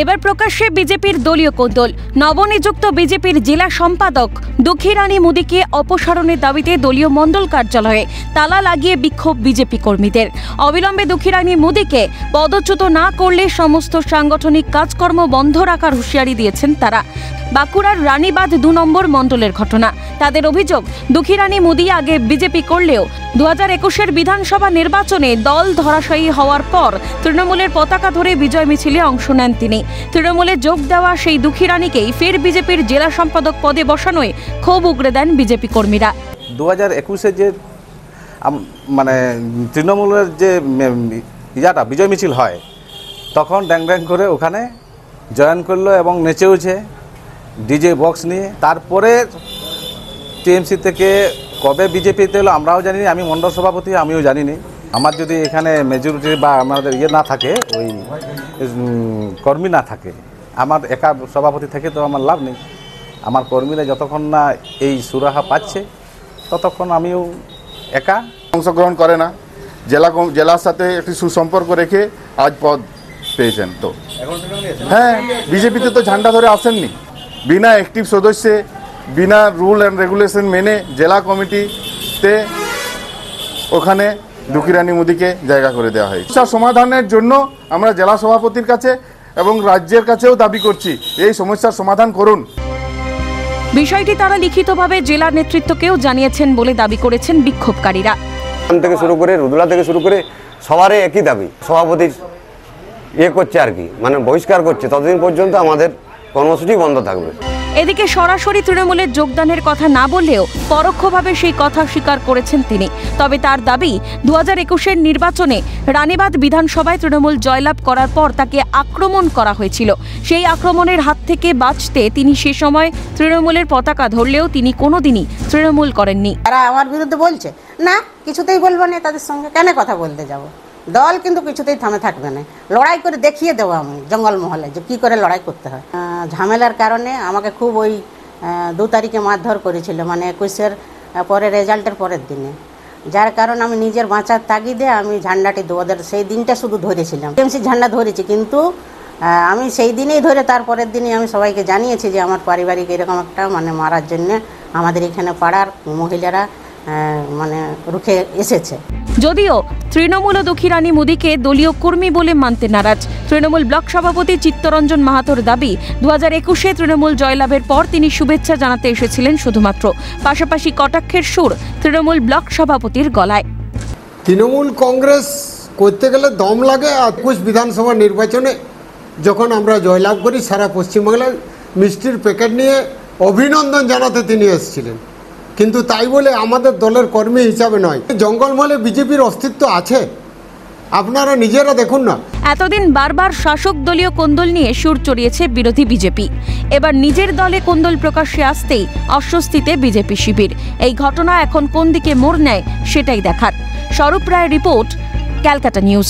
এবার প্রকাশ্যে বিজেপির দলীয় কোন্দল। নবনিযুক্ত বিজেপির জেলা সম্পাদক দুঃখীরানী মুদিকে অপসারণের দাবিতে দলীয় মণ্ডল কার্যালয়ে তালা লাগিয়ে বিক্ষোভ বিজেপি কর্মীদের। অবিলম্বে দুঃখীরানী মুদিকে পদচ্যুত না করলে সমস্ত সাংগঠনিক কাজকর্ম বন্ধ রাখার হুঁশিয়ারি দিয়েছেন তারা। বাঁকুড়ার রানীবাঁধ 2 নম্বর মণ্ডলের ঘটনা। তাদের অভিযোগ, দুঃখীরানী মুদি আগে বিজেপি করলেও 2021-এর বিধানসভা নির্বাচনে দল ধরাশায়ী হওয়ার পর তৃণমূলের পতাকা ধরে বিজয় মিছিলে অংশ নেন তিনি। তৃণমূলে যোগ দেওয়া সেই দুঃখীরানীকেই ফের বিজেপির জেলা সম্পাদক পদে বসানোয় ক্ষোভ উগরে দেন বিজেপি কর্মীরা। 2021-এ যে তৃণমূলের যে বিজয় মিছিল হয়, তখন ড্যাং ড্যাং করে ওখানে জয়েন করলো এবং নেচেওছে ডিজে বক্স নিয়ে। তারপরে টিএমসি থেকে কবে বিজেপিতে এলো আমরাও জানিনি, আমি মণ্ডল সভাপতি, আমিও জানিনি। আমার যদি এখানে মেজরিটি বা আমাদের না থাকে, ওই কর্মী না থাকে, আমার একা সভাপতি থেকে তো আমার লাভ নেই। আমার কর্মীরা যতক্ষণ না এই সুরাহা পাচ্ছে ততক্ষণ আমিও একা। অংশগ্রহণ করে না, জেলার সাথে একটি সুসম্পর্ক রেখে আজ পদ পেয়েছেন। তো হ্যাঁ, বিজেপিতে তো ঝান্ডা ধরে আসেননি, বিনা অ্যাক্টিভ সদস্যে, বিনা রুল অ্যান্ড রেগুলেশন মেনে জেলা কমিটিতে ওখানে দুঃখীরানী মুদিকে জায়গা করে দেওয়া হয়। সমস্যার সমাধানের জন্য আমরা জেলা সভাপতির কাছে এবং রাজ্যের কাছেও দাবি করছি, এই সমস্যার সমাধান করুন। বিষয়টি তারা লিখিতভাবে জেলা নেতৃত্বকেও জানিয়েছেন বলে দাবি করেছেন বিক্ষোভকারীরা। থেকে শুরু করে রুদুলা থেকে শুরু করে সবারই একই দাবি, সভাপতির করছে আর কি, বহিষ্কার করছে, ততদিন পর্যন্ত আমাদের কর্মসূচি বন্ধ থাকবে। এদিকে সরাসরি তৃণমূলের যোগদানের কথা না বললেও পরোক্ষভাবে সেই কথা স্বীকার করেছেন তিনি। তবে তার দাবি, 2021-এর নির্বাচনে রানীবাঁধ বিধানসভায় তৃণমূল জয়লাভ করার পর তাকে আক্রমণ করা হয়েছিল। সেই আক্রমণের হাত থেকে বাঁচতে তিনি সে সময় তৃণমূলের পতাকা ধরলেও তিনি কোনোদিনই তৃণমূল করেননি। তারা আমার বিরুদ্ধে বলছে না, কিছুতেই বলবো না, তাদের সঙ্গে কেন কথা বলতে যাব। দল কিন্তু কিছুতেই থামে থাকবে না, লড়াই করে দেখিয়ে দেবো আমি জঙ্গলমহলে যে কী করে লড়াই করতে হয়। ঝামেলার কারণে আমাকে খুব ওই 2 তারিখে মারধর করেছিল, 21-এর পরে রেজাল্টের পরের দিনে, যার কারণে আমি নিজের বাঁচার তাগিদে আমি ঝান্ডাটি ওদের সেই দিনটা শুধু ধরেছিলাম। টিএমসি ঝান্ডা ধরেছি, কিন্তু আমি সেই দিনেই ধরে তারপরের দিনই আমি সবাইকে জানিয়েছি যে আমার পারিবারিক এরকম একটা মারার জন্য আমাদের এখানে পাড়ার মহিলারা রুখে এসেছে। যদিও তৃণমূল ও দুঃখীরানী মুদিকে দলীয় কর্মী বলে মানতে নারাজ তৃণমূল ব্লক সভাপতি চিত্তরঞ্জন মাহাতোর দাবি, 2021-এ তৃণমূল জয়লাভের পর তিনি শুভেচ্ছা জানাতে এসেছিলেন শুধুমাত্র। পাশাপাশি কটাক্ষের সুর তৃণমূল ব্লক সভাপতির গলায়। তৃণমূল কংগ্রেস করতে গেলে দম লাগে। 21 বিধানসভা নির্বাচনে যখন আমরা জয়লাভ করি, সারা পশ্চিমবাংলায় মিষ্টির প্যাকেট নিয়ে অভিনন্দন জানাতে তিনি এসেছিলেন, কিন্তু তাই বলে আমাদের দলের কর্মী হিসাবে নয়। জঙ্গলমহলে বিজেপির অস্তিত্ব আছে, আপনারা নিজেরা দেখুন না। এতদিন বারবার শাসক দলীয় কোন্দল নিয়ে সুর চড়িয়েছে বিরোধী বিজেপি। এবার নিজের দলে কোন্দল প্রকাশ্যে আসতেই অস্বস্তিতে বিজেপি শিবির। এই ঘটনা এখন কোন দিকে মোড় নেয় সেটাই দেখার। স্বরূপ রায়ের রিপোর্ট, ক্যালকাটা নিউজ।